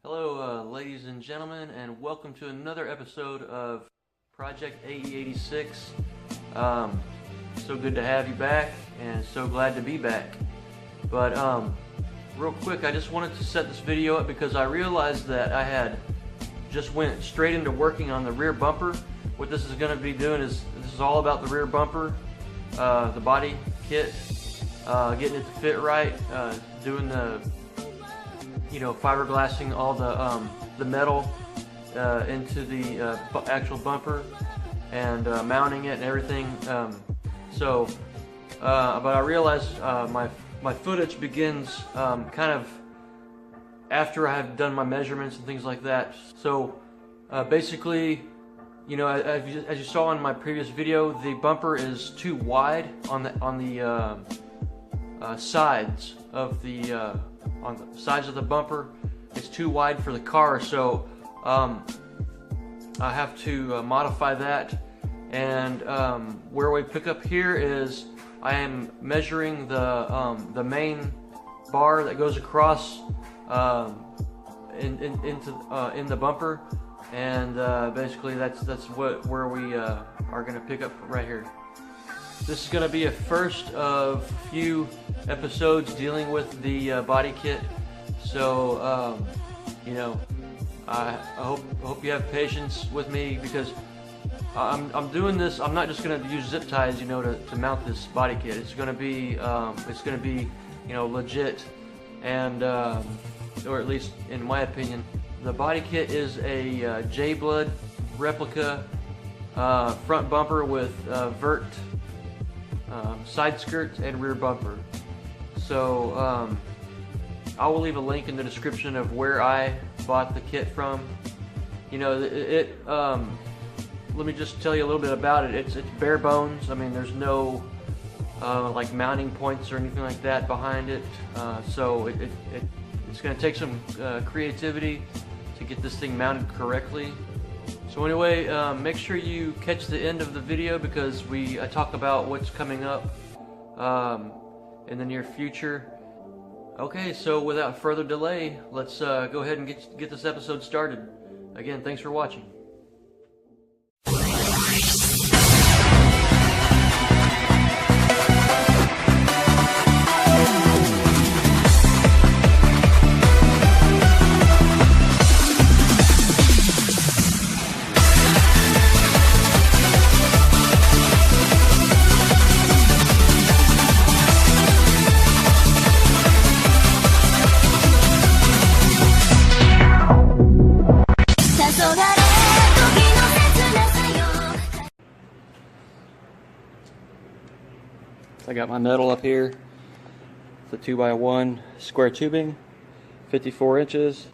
Hello ladies and gentlemen, and welcome to another episode of Project AE86. So good to have you back and so glad to be back. But real quick, I just wanted to set this video up because I realized that I had just went straight into working on the rear bumper. What this is going to be doing is, this is all about the rear bumper, the body kit, getting it to fit right, doing the fiberglassing all the metal into the actual bumper and mounting it and everything. But I realized my footage begins kind of after I have done my measurements and things like that. So basically, as you saw in my previous video, the bumper is too wide on the sides of the sides of the bumper. It's too wide for the car, so I have to modify that. And where we pick up here is I am measuring the main bar that goes across in the bumper, and basically that's where we are going to pick up right here. This is going to be a first of few episodes dealing with the body kit, so I hope you have patience with me, because I'm doing this. I'm not just going to use zip ties, to mount this body kit. It's going to be legit, and or at least in my opinion, the body kit is a J-Blood replica front bumper with vert side skirts and rear bumper. So I will leave a link in the description of where I bought the kit from. Let me just tell you a little bit about it. It's bare bones. I mean, there's no like mounting points or anything like that behind it. So it's going to take some creativity to get this thing mounted correctly. So anyway, make sure you catch the end of the video, because I talk about what's coming up in the near future. Okay, so without further delay, let's go ahead and get this episode started. Again, thanks for watching. I got my metal up here. It's a 2x1 square tubing, 54 inches.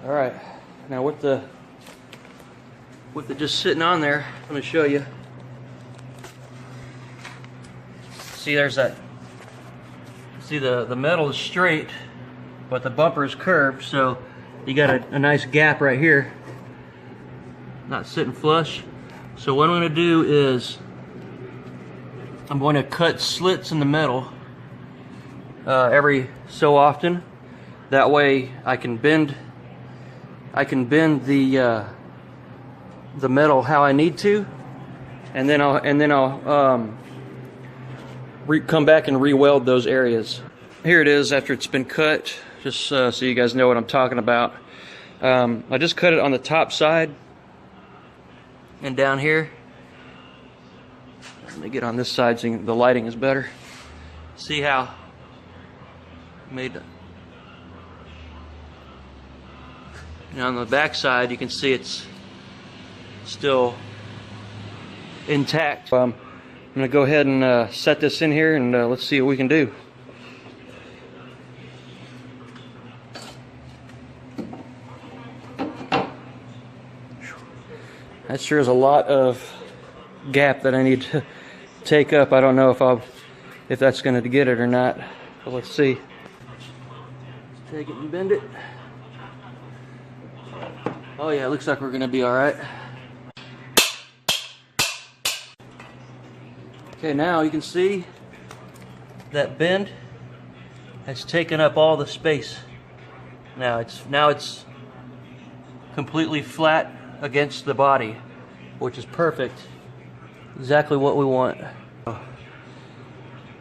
All right, now with it just sitting on there, let me show you. See, there's that. See, the metal is straight, but the bumper is curved, so you got a nice gap right here, not sitting flush. So what I'm going to do is I'm going to cut slits in the metal every so often. That way I can bend the metal how I need to, and then I'll come back and re-weld those areas. Here it is after it's been cut, just so you guys know what I'm talking about. I just cut it on the top side and down here. Let me get on this side so the lighting is better. See how I made it. And on the back side, you can see it's still intact. I'm going to go ahead and set this in here, and let's see what we can do. That sure is a lot of gap that I need to take up. I don't know if that's going to get it or not, but let's see. Let's take it and bend it. Oh yeah, it looks like we're gonna be all right. Okay, now you can see that bend has taken up all the space. Now it's completely flat against the body, which is perfect. Exactly what we want. All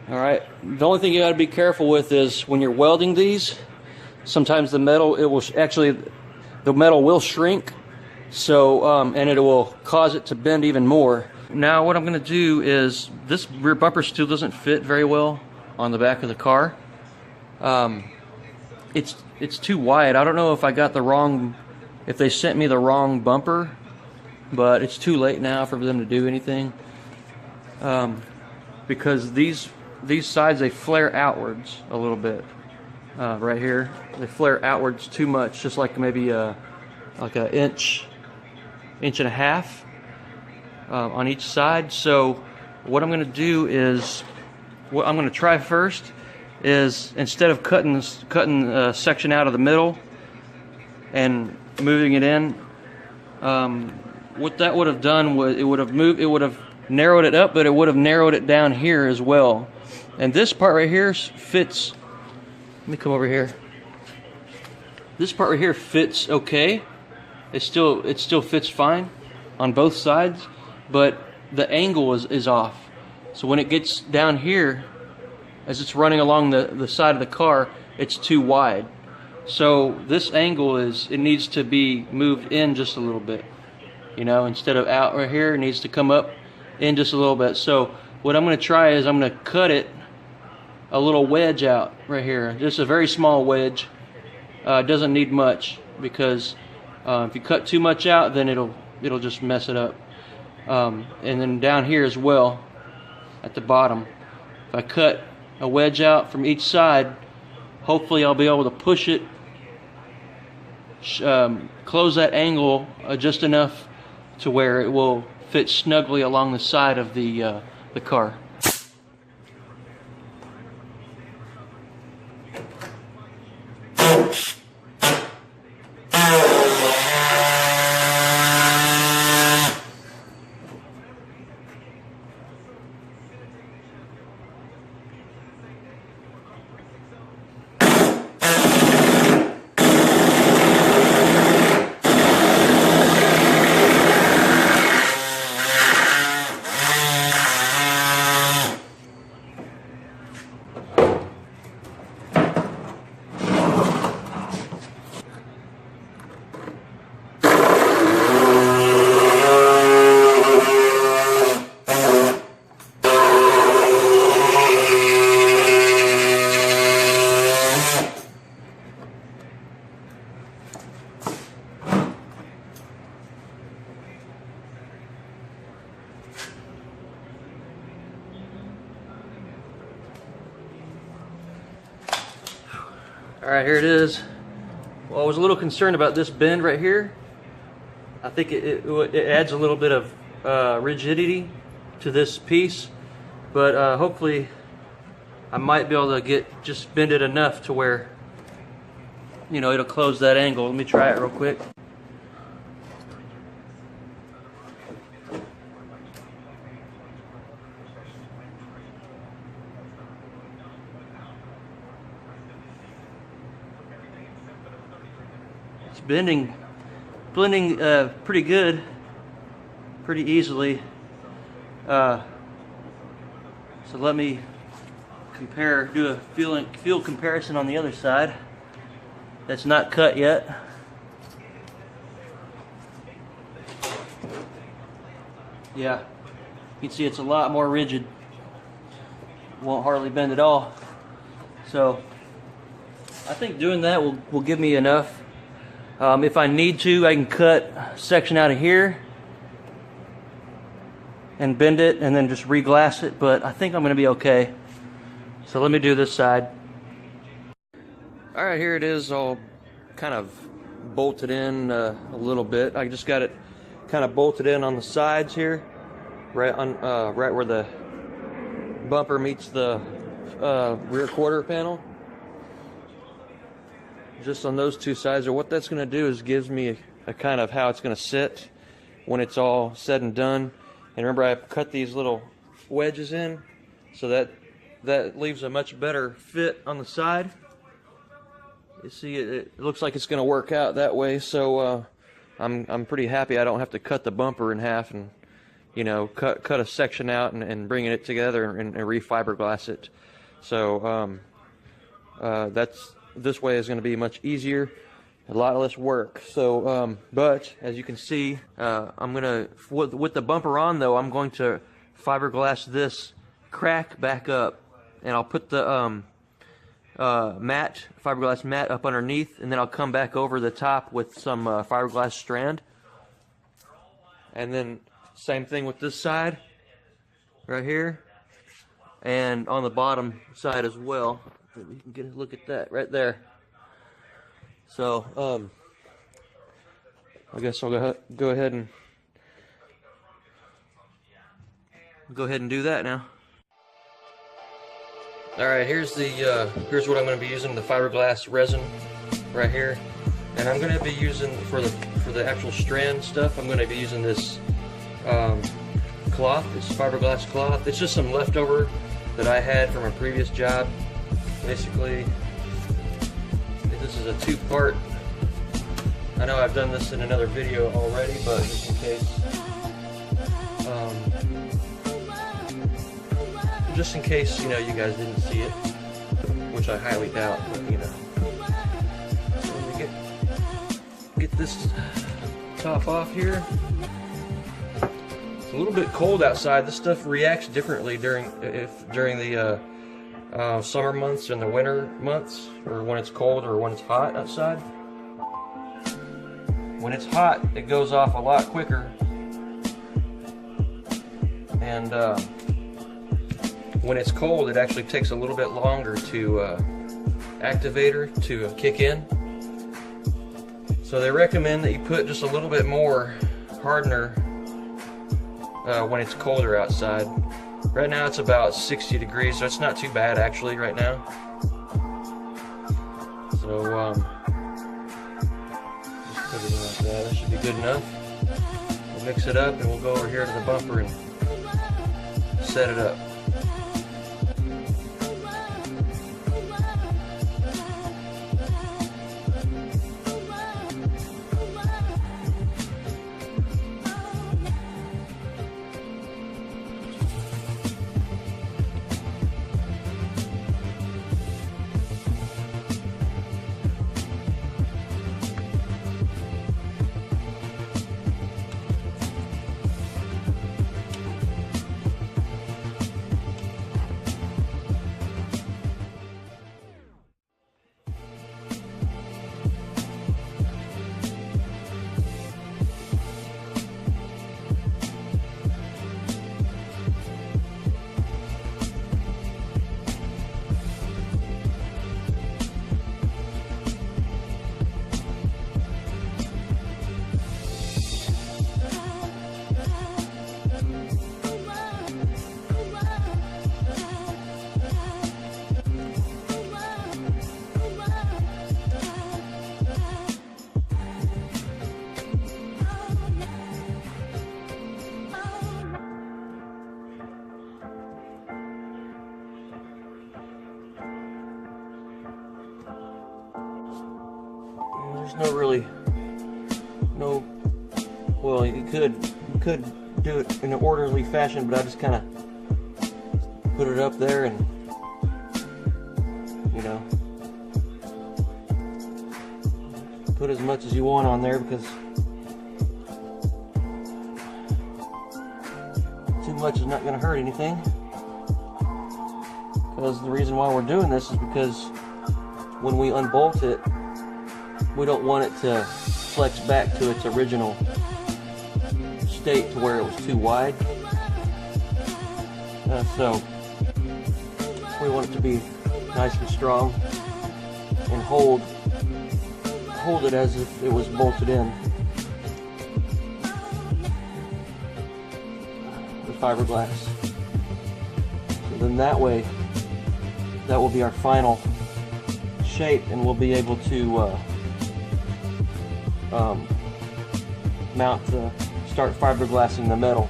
right. The only thing you got to be careful with is when you're welding these, sometimes the metal the metal will shrink, so and it will cause it to bend even more. Now what I'm going to do is, this rear bumper still doesn't fit very well on the back of the car. It's too wide. I don't know if I got the wrong, if they sent me the wrong bumper, but it's too late now for them to do anything. Because these sides, they flare outwards a little bit. Right here, they flare outwards too much, just like maybe like an inch and a half on each side. So what I'm going to do is, what I'm going to try first is, instead of cutting a section out of the middle and moving it in, what that would have done was it would have narrowed it up, but it would have narrowed it down here as well. And this part right here fits. Let me come over here. This part right here fits okay. It still fits fine on both sides, but the angle is off. So when it gets down here, as it's running along the side of the car, it's too wide. So this angle it needs to be moved in just a little bit. You know, instead of out right here, it needs to come up in just a little bit. So what I'm going to try is, I'm going to cut it a little wedge out right here, just a very small wedge. It doesn't need much, because if you cut too much out, then it'll just mess it up. And then down here as well, at the bottom, if I cut a wedge out from each side, hopefully I'll be able to push it, close that angle just enough to where it will fit snugly along the side of the car. Alright, here it is. Well, I was a little concerned about this bend right here. I think it adds a little bit of rigidity to this piece, but hopefully I might be able to just bend it enough to where, you know, it'll close that angle. Let me try it real quick. Blending pretty good, pretty easily. So let me do a feel comparison on the other side. That's not cut yet. Yeah, you can see it's a lot more rigid. Won't hardly bend at all. So I think doing that will give me enough. If I need to, I can cut a section out of here and bend it and then just reglass it, but I think I'm going to be okay. So let me do this side. Alright, here it is, all kind of bolted in a little bit. I just got it kind of bolted in on the sides here, right where the bumper meets the rear quarter panel. Just on those two sides. Or what that's going to do is gives me kind of how it's going to sit when it's all said and done. And remember, I cut these little wedges in, so that leaves a much better fit on the side. You see, it looks like it's going to work out that way. So I'm pretty happy I don't have to cut the bumper in half and, you know, cut a section out and bringing it together and re-fiberglass it. So this way is going to be much easier, a lot less work. So but as you can see, I'm gonna, with the bumper on though, I'm going to fiberglass this crack back up, and I'll put the fiberglass mat up underneath, and then I'll come back over the top with some fiberglass strand. And then same thing with this side right here, and on the bottom side as well. You can get a look at that right there. So I guess I'll go ahead and do that now. All right, here's what I'm going to be using, the fiberglass resin right here, and I'm going to be using for the actual strand stuff. I'm going to be using this cloth, this fiberglass cloth. It's just some leftover that I had from a previous job. Basically, this is a two-part. I know I've done this in another video already, but just in case, you know, you guys didn't see it, which I highly doubt, but you know. So let me get this top off here. It's a little bit cold outside. This stuff reacts differently during the summer months and the winter months, or when it's cold or when it's hot outside. When it's hot, it goes off a lot quicker, and when it's cold, it actually takes a little bit longer to activate her to kick in. So they recommend that you put just a little bit more hardener when it's colder outside. Right now it's about 60 degrees, so it's not too bad actually right now. So just put it in like that. That should be good enough. We'll mix it up and we'll go over here to the bumper and set it up. There's well, you could do it in an orderly fashion, but I just kind of put it up there and, you know, put as much as you want on there, because too much is not going to hurt anything. Because the reason why we're doing this is because when we unbolt it, we don't want it to flex back to its original state to where it was too wide. So we want it to be nice and strong and hold it as if it was bolted in. The fiberglass. So then that way, that will be our final shape, and we'll be able to start fiberglassing the metal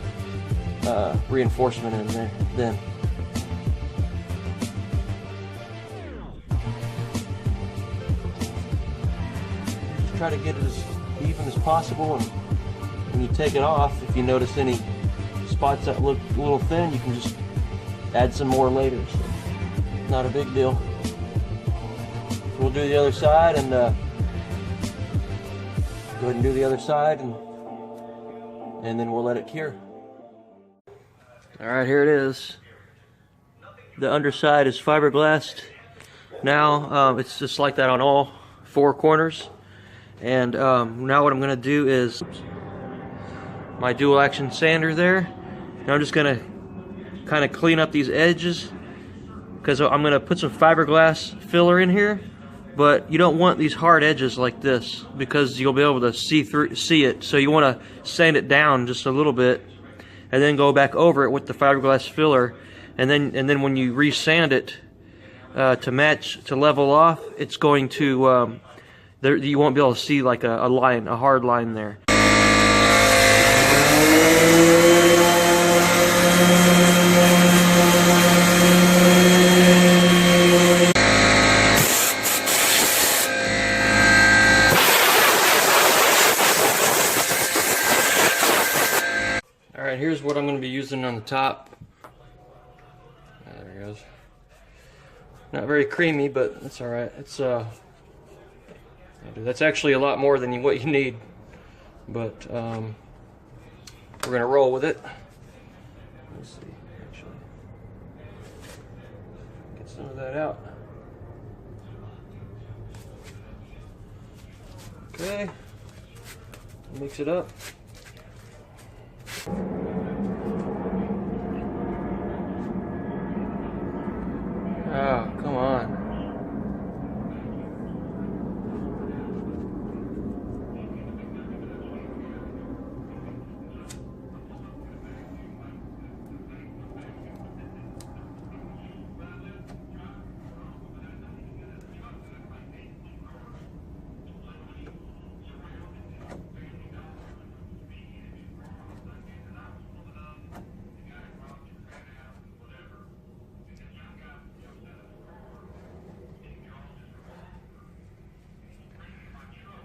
reinforcement in there then. Just try to get it as even as possible, and when you take it off, if you notice any spots that look a little thin, you can just add some more later. So not a big deal. So we'll do the other side, and go ahead and do the other side, and then we'll let it cure. Alright, here it is. The underside is fiberglassed. Now it's just like that on all four corners. And now what I'm going to do is my dual action sander there. Now I'm just going to kind of clean up these edges, because I'm going to put some fiberglass filler in here. But you don't want these hard edges like this, because you'll be able to see it. So you want to sand it down just a little bit, and then go back over it with the fiberglass filler. And then when you resand it to level off, it's going to you won't be able to see like a hard line there. Alright, here's what I'm going to be using on the top. There it goes. Not very creamy, but it's alright. It's that's actually a lot more than what you need. But we're going to roll with it. Let's see, actually. Get some of that out. Okay. Mix it up. Oh, come on.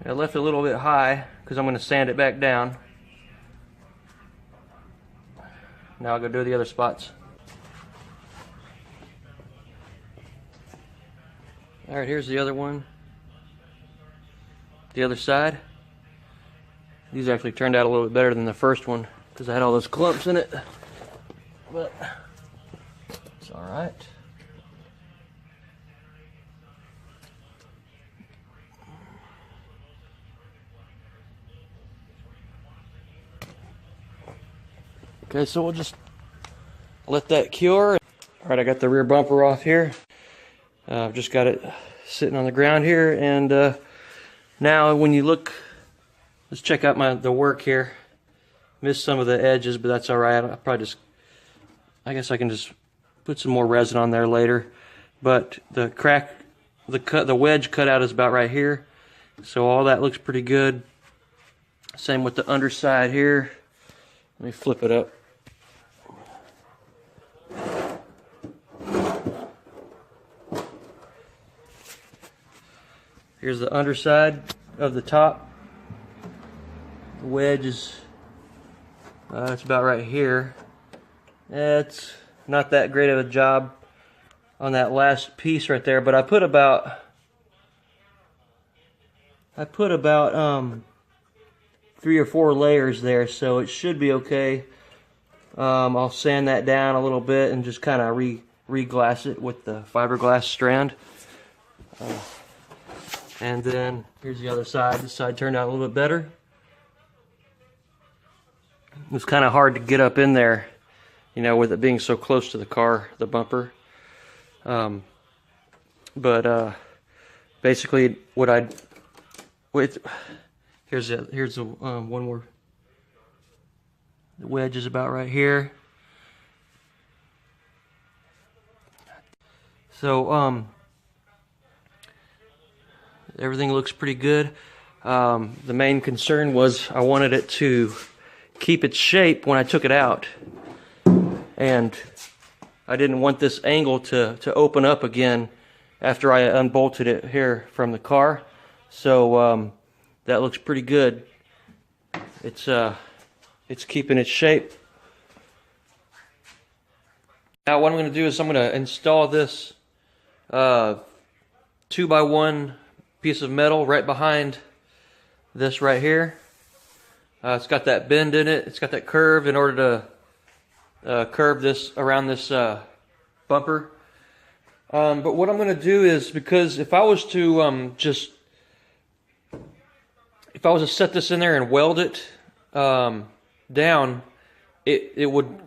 I left it a little bit high because I'm going to sand it back down. Now I'll go do the other spots. Alright, here's the other one. The other side. These actually turned out a little bit better than the first one because I had all those clumps in it. But it's alright. Okay, so we'll just let that cure. Alright, I got the rear bumper off here. I've just got it sitting on the ground here, and now when you look, let's check out the work here. Missed some of the edges, but that's alright. I'll probably I guess I can just put some more resin on there later. But the wedge cutout is about right here. So all that looks pretty good. Same with the underside here. Let me flip it up. Here's the underside of the top. The wedge is it's about right here. It's not that great of a job on that last piece right there, but I put about 3 or 4 layers there, so it should be okay. I'll sand that down a little bit and just kind of reglass it with the fiberglass strand. And then here's the other side. This side turned out a little bit better. It was kind of hard to get up in there, you know, with it being so close to the car, the bumper. Basically, here's the one more. The wedge is about right here. So everything looks pretty good. The main concern was I wanted it to keep its shape when I took it out, and I didn't want this angle to open up again after I unbolted it here from the car. So that looks pretty good. It's keeping its shape. Now what I'm going to do is I'm going to install this 2x1 piece of metal right behind this right here. It's got that bend in it. It's got that curve in order to curve this around this bumper. But what I'm going to do is, because if I was to set this in there and weld it down, it would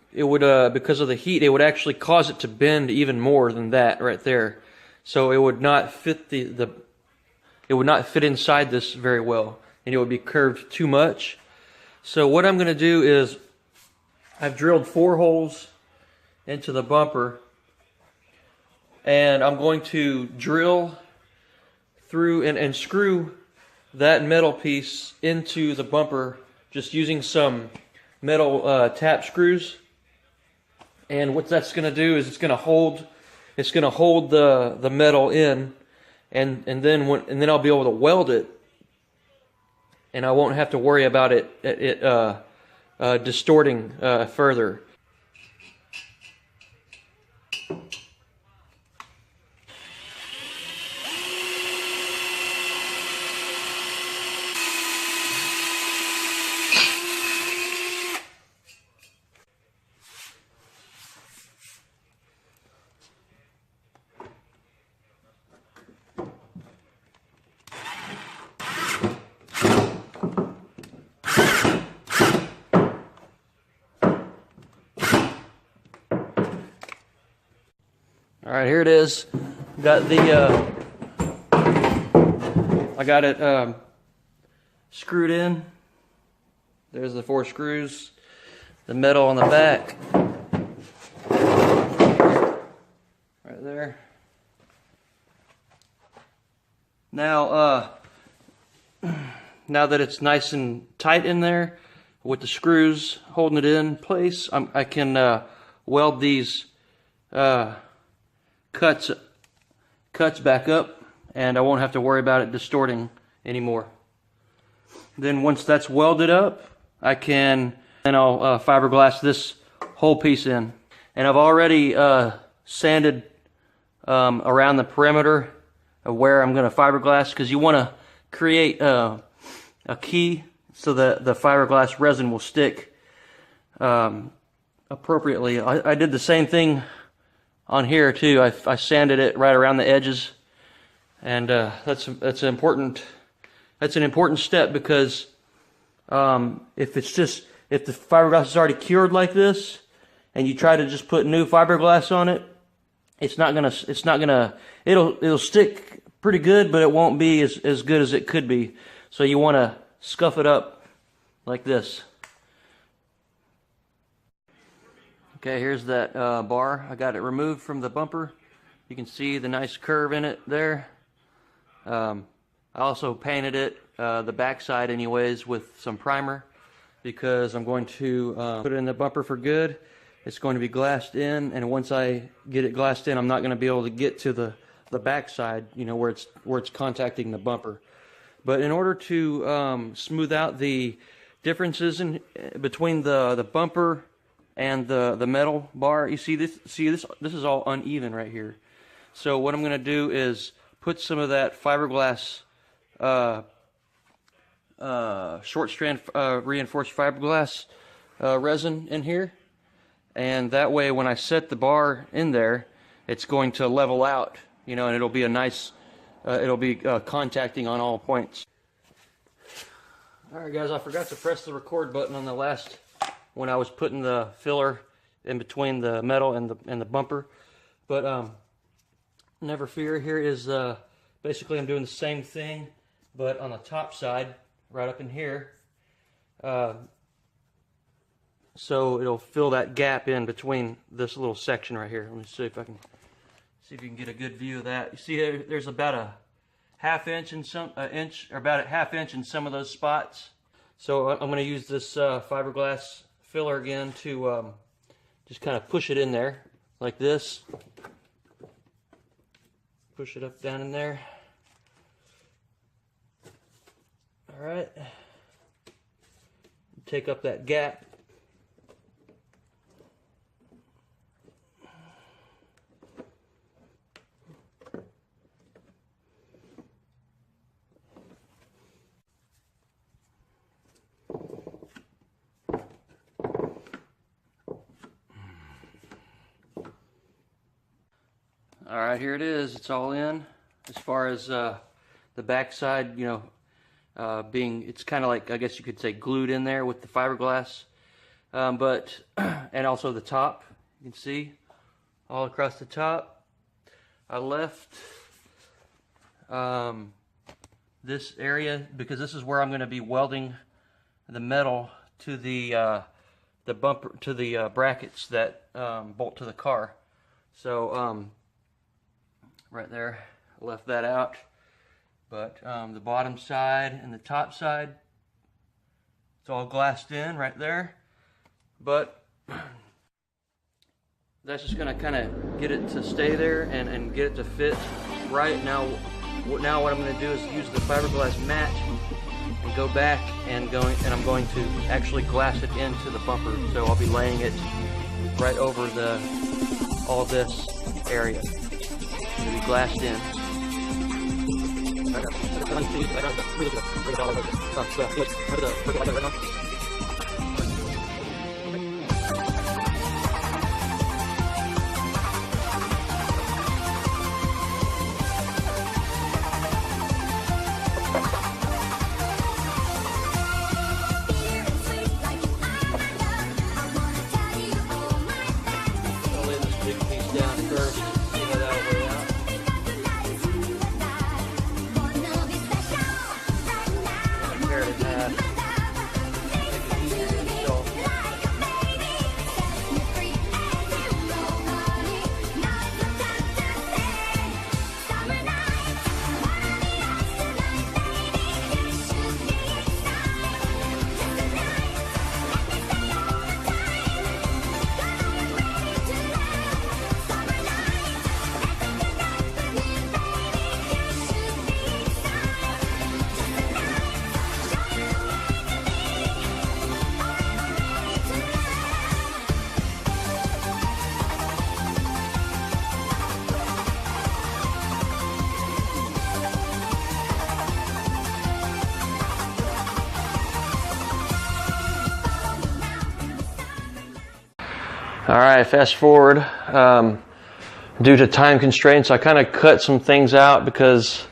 because of the heat, it would actually cause it to bend even more than that right there. So it would not fit it would not fit inside this very well, and it would be curved too much. So what I'm going to do is, I've drilled 4 holes into the bumper, and I'm going to drill through and screw that metal piece into the bumper just using some metal tap screws. And what that's going to do is it's going to hold the metal in, and then I'll be able to weld it, and I won't have to worry about it distorting further. Alright, here it is. Got the I got it screwed in. There's the 4 screws. The metal on the back. Right there. Now now that it's nice and tight in there with the screws holding it in place, I can weld these cuts back up, and I won't have to worry about it distorting anymore. Then once that's welded up, I'll fiberglass this whole piece in. And I've already sanded around the perimeter of where I'm going to fiberglass, because you want to create a key so that the fiberglass resin will stick appropriately. I did the same thing on here too. I sanded it right around the edges, and that's an important step, because if the fiberglass is already cured like this, and you try to just put new fiberglass on it, it'll stick pretty good, but it won't be as good as it could be. So you want to scuff it up like this. Okay, here's that bar. I got it removed from the bumper. You can see the nice curve in it there. I also painted it, the backside anyways, with some primer, because I'm going to put it in the bumper for good. It's going to be glassed in, and once I get it glassed in, I'm not going to be able to get to the backside, where it's contacting the bumper. But in order to smooth out the differences between the bumper and the metal bar, you see this is all uneven right here. So what I'm going to do is put some of that fiberglass short strand reinforced fiberglass resin in here, and that way when I set the bar in there, it's going to level out, and it'll be a nice it'll be contacting on all points. Alright guys, I forgot to press the record button on the last, when I was putting the filler in between the metal and the bumper, but never fear. Here is basically I'm doing the same thing, but on the top side, right up in here, so it'll fill that gap in between this little section right here. Let me see if you can get a good view of that. You see there's about half-inch in some inch, or about a half-inch in some of those spots. So I'm going to use this fiberglass filler again to just kind of push it in there like this. Push it up down in there. All right. Take up that gap. All right, here it is. It's all in. As far as the back side, you know, it's kind of like, I guess you could say, glued in there with the fiberglass. And also the top, you can see all across the top. I left this area because this is where I'm going to be welding the metal to the bumper, to the brackets that bolt to the car. So right there, I left that out. But the bottom side and the top side, it's all glassed in right there. But that's just going to kind of get it to stay there and get it to fit right. Now what I'm going to do is use the fiberglass match and go back and I'm going to actually glass it into the bumper. So I'll be laying it right over all this area. It'll be glassed in. I'll lay this big piece down first. See how that'll lay out. Tear it in half. Make a piece of itself. All right, fast forward. Due to time constraints, I kind of cut some things out because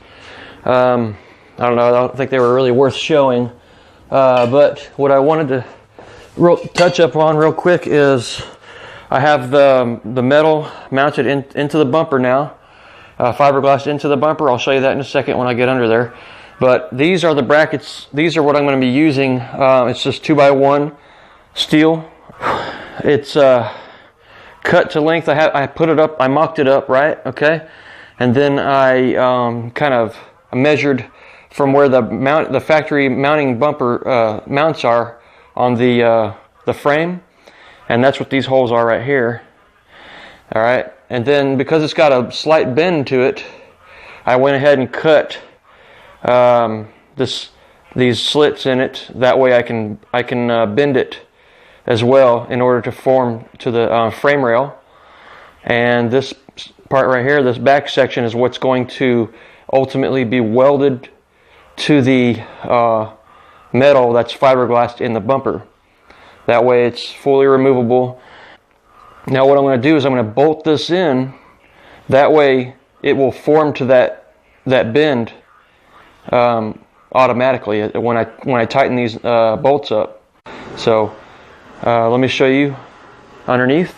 I don't know, I don't think they were really worth showing. But what I wanted to touch up on real quick is I have the metal mounted into the bumper now, fiberglass into the bumper. I'll show you that in a second when I get under there. But these are the brackets. These are what I'm going to be using. It's just 2x1 steel. It's cut to length. I put it up. I mocked it up, right? Okay, and then I kind of measured from where the factory mounting bumper mounts are on the frame, and that's what these holes are right here. All right, and then because it's got a slight bend to it, I went ahead and cut these slits in it. That way I can bend it as well in order to form to the frame rail. And this part right here, this back section, is what's going to ultimately be welded to the metal that's fiberglassed in the bumper. That way it's fully removable. Now what I'm going to do is I'm going to bolt this in. That way it will form to that bend automatically when I tighten these bolts up. So let me show you underneath.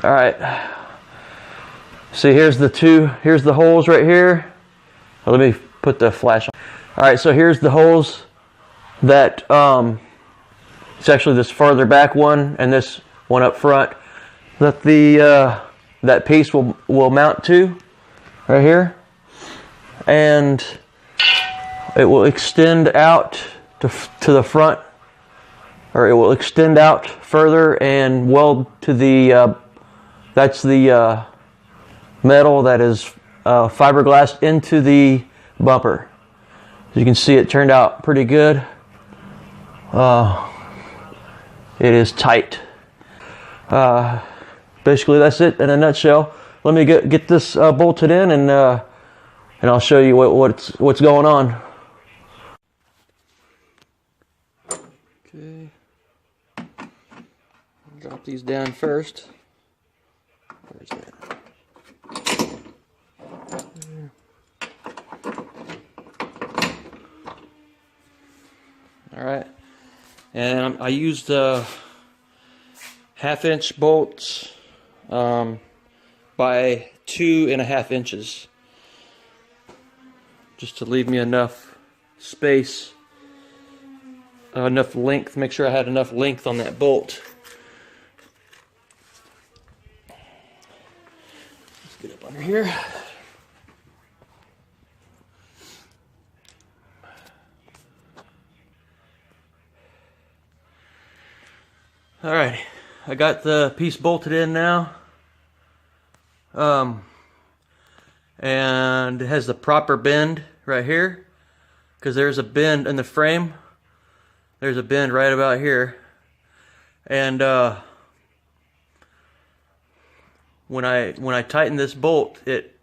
All right. See, here's the holes right here. Let me put the flash on. All right, so here's the holes that it's actually this farther back one and this one up front. that that piece will mount to right here, and it will extend out to the front, or it will extend out further and weld to the that's the metal that is fiberglassed into the bumper. As you can see, it turned out pretty good. It is tight. Basically, that's it in a nutshell. Let me get this bolted in, and I'll show you what's going on. Okay, drop these down first. Where's that? All right, and I used 1/2-inch bolts by 2.5 inches, just to leave me enough space, enough length. Make sure I had enough length on that bolt. Let's get up under here. Alright, I got the piece bolted in now, and it has the proper bend right here, because there's a bend in the frame. There's a bend right about here, and when I tightened this bolt, it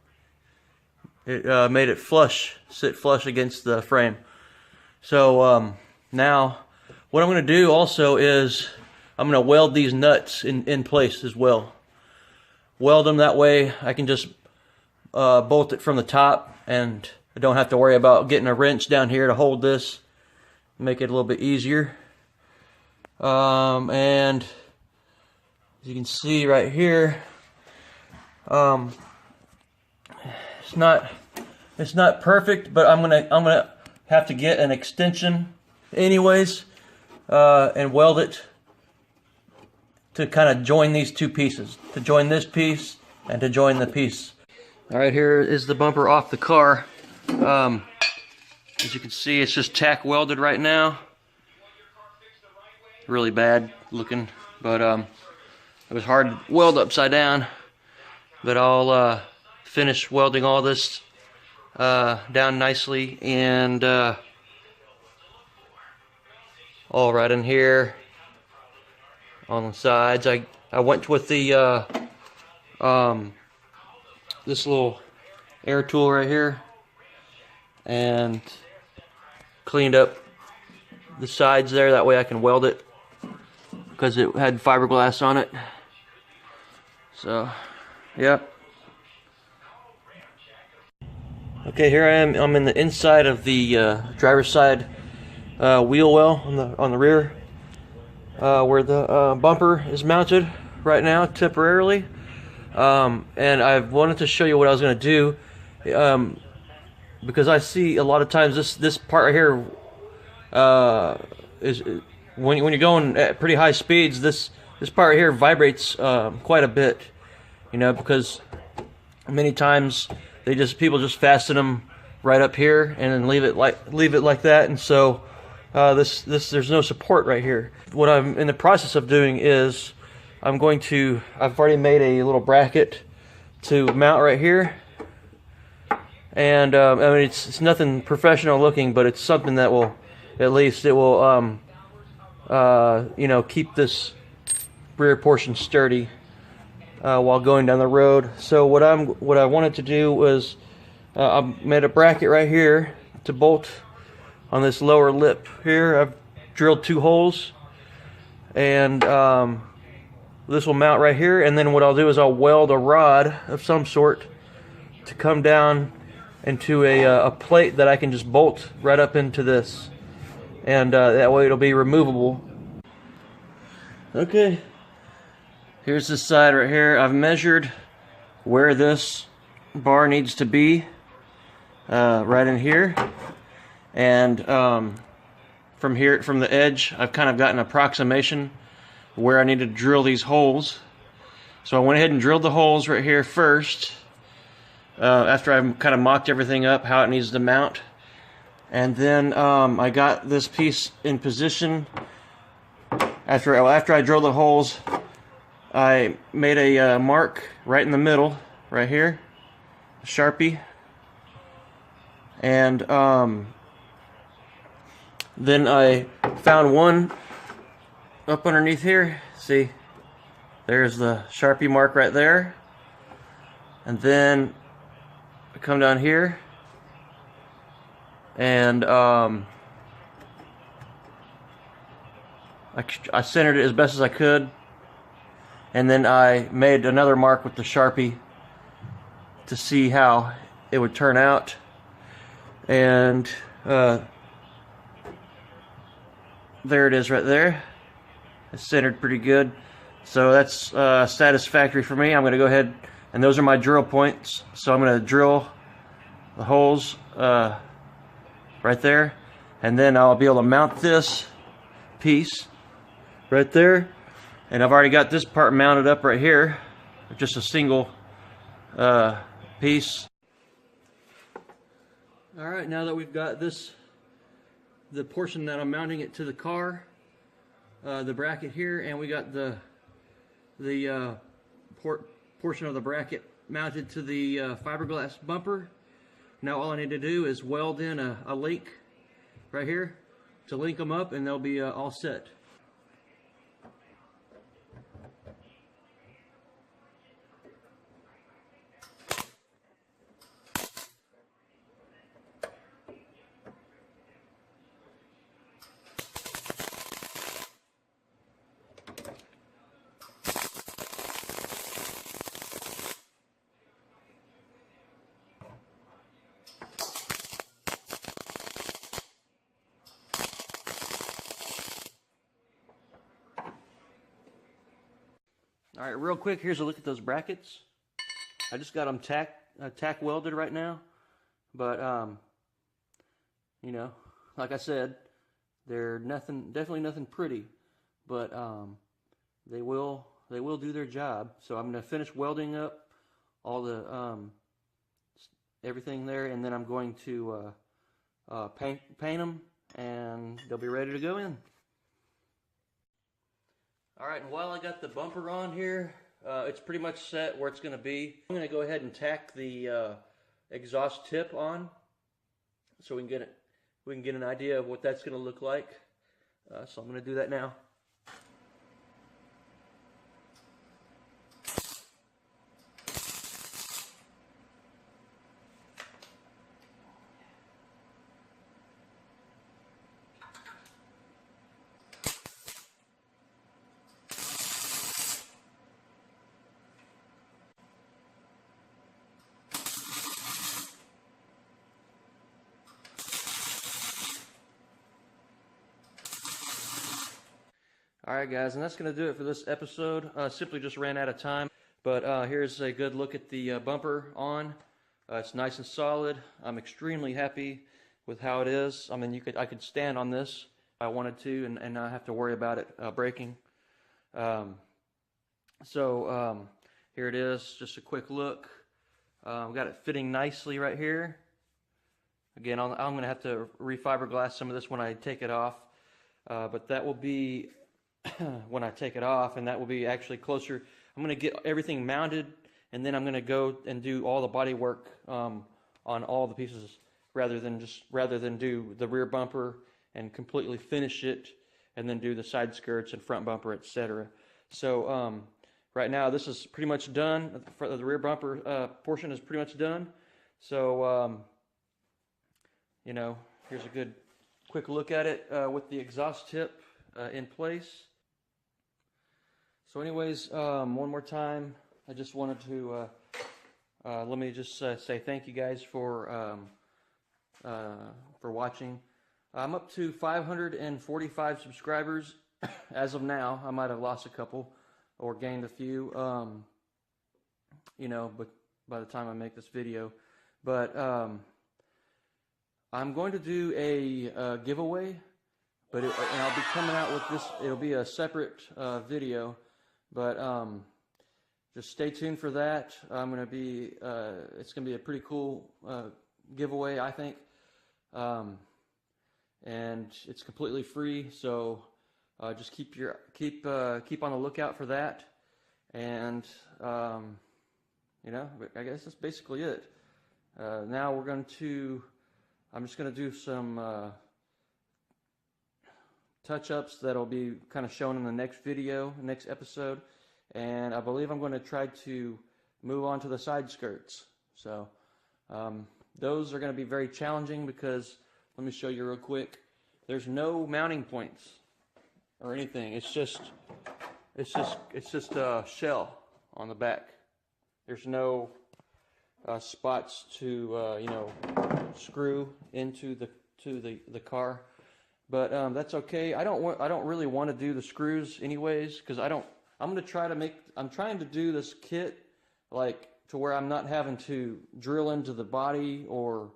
made it sit flush against the frame. So now what I'm going to do also is I'm going to weld these nuts in place as well. Weld them, that way I can just bolt it from the top, and I don't have to worry about getting a wrench down here to hold this. Make it a little bit easier. And as you can see right here, it's not perfect, but I'm gonna have to get an extension anyways, and weld it to kind of join these two pieces, to join this piece and to join the piece. All right, here is the bumper off the car. As you can see, it's just tack welded right now. Really bad looking, but it was hard to weld upside down. But I'll finish welding all this down nicely, and all right in here on the sides. I went with the this little air tool right here and cleaned up the sides there. That way I can weld it, because it had fiberglass on it. So, yeah. Okay, here I am. I'm in the inside of the driver's side wheel well on the rear, where the bumper is mounted right now temporarily. And I wanted to show you what I was going to do, because I see a lot of times this part right here is when you're going at pretty high speeds, this part right here vibrates quite a bit, you know, because many times people just fasten them right up here and then leave it like that, and so there's no support right here. What I'm in the process of doing is I've already made a little bracket to mount right here, and I mean, it's nothing professional looking, but it's something that will, at least it will you know, keep this rear portion sturdy while going down the road. So what I wanted to do was I made a bracket right here to bolt on this lower lip here. I've drilled 2 holes, and this will mount right here, and then what I'll do is I'll weld a rod of some sort to come down into a plate that I can just bolt right up into this, and that way it'll be removable. Okay, here's this side right here. I've measured where this bar needs to be, right in here, and from the edge I've kind of got an approximation where I need to drill these holes. So I went ahead and drilled the holes right here first, after I've kind of mocked everything up how it needs to mount. And then I got this piece in position. After I drilled the holes, I made a mark right in the middle, right here, a Sharpie. And then I found one up underneath here. See, there's the Sharpie mark right there. And then I come down here and I centered it as best as I could, and then I made another mark with the Sharpie to see how it would turn out. And there it is right there. It's centered pretty good, so that's satisfactory for me. I'm going to go ahead, and those are my drill points, so I'm going to drill the holes right there, and then I'll be able to mount this piece right there. And I've already got this part mounted up right here, just a single piece. Alright, now that we've got this, the portion that I'm mounting it to the car, the bracket here, and we got the portion of the bracket mounted to the fiberglass bumper. Now all I need to do is weld in a link right here to link them up, and they'll be all set. Alright, real quick, here's a look at those brackets. I just got them tack welded right now, but you know, like I said, they're definitely nothing pretty, but they will do their job. So I'm going to finish welding up all the everything there, and then I'm going to paint them, and they'll be ready to go in. Alright, and while I got the bumper on here, it's pretty much set where it's going to be. I'm going to go ahead and tack the exhaust tip on, so we can get an idea of what that's going to look like. So I'm going to do that now. Alright guys, and that's going to do it for this episode. Simply just ran out of time, but here's a good look at the bumper on. It's nice and solid. I'm extremely happy with how it is. I mean, I could stand on this if I wanted to and not have to worry about it breaking. So here it is, just a quick look. I've got it fitting nicely right here. Again, I'm going to have to refiberglass some of this when I take it off, but that will be when I take it off, and that will be actually closer. I'm going to get everything mounted, and then I'm going to go and do all the body work on all the pieces, rather than do the rear bumper and completely finish it, and then do the side skirts and front bumper, etc. So right now this is pretty much done. The rear bumper portion is pretty much done. So you know, here's a good quick look at it with the exhaust tip in place. So anyways, one more time, I just wanted to let me just say thank you guys for watching. I'm up to 545 subscribers as of now. I might have lost a couple or gained a few, you know, but by the time I make this video. But I'm going to do a giveaway, but and I'll be coming out with this. It'll be a separate video. But just stay tuned for that. I'm gonna be it's gonna be a pretty cool giveaway, I think, and it's completely free. So just keep on the lookout for that. And you know, I guess that's basically it. Now I'm just going to do some touch-ups that'll be kind of shown in the next video, next episode, and I believe I'm going to try to move on to the side skirts. So those are going to be very challenging because, let me show you real quick, there's no mounting points or anything. It's just a shell on the back. There's no spots to you know, screw into the car, but that's okay. I don't really want to do the screws anyways, because I'm trying to do this kit like to where I'm not having to drill into the body, or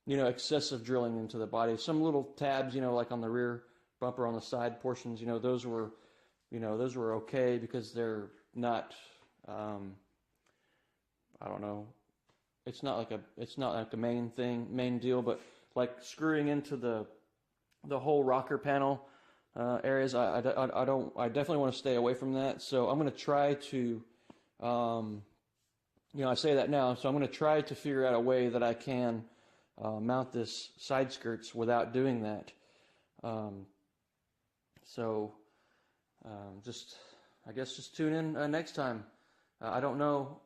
you know, excessive drilling into the body. Some little tabs, you know, like on the rear bumper on the side portions, you know, those were okay because they're not I don't know, it's not like a main deal, but like screwing into the whole rocker panel areas, I definitely want to stay away from that. So I'm going to try to you know, I say that now, so I'm going to try to figure out a way that I can mount this side skirts without doing that. I guess just tune in next time. I don't know,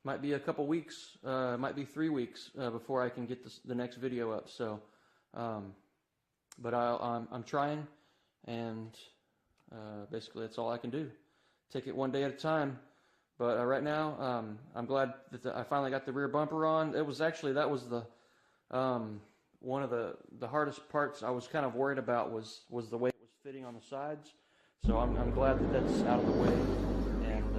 might be a couple weeks, might be 3 weeks before I can get the next video up. So, but I'm trying, and basically that's all I can do. Take it one day at a time. But right now, I'm glad that I finally got the rear bumper on. That was the one of the hardest parts I was kind of worried about was the way it was fitting on the sides. So I'm glad that that's out of the way, and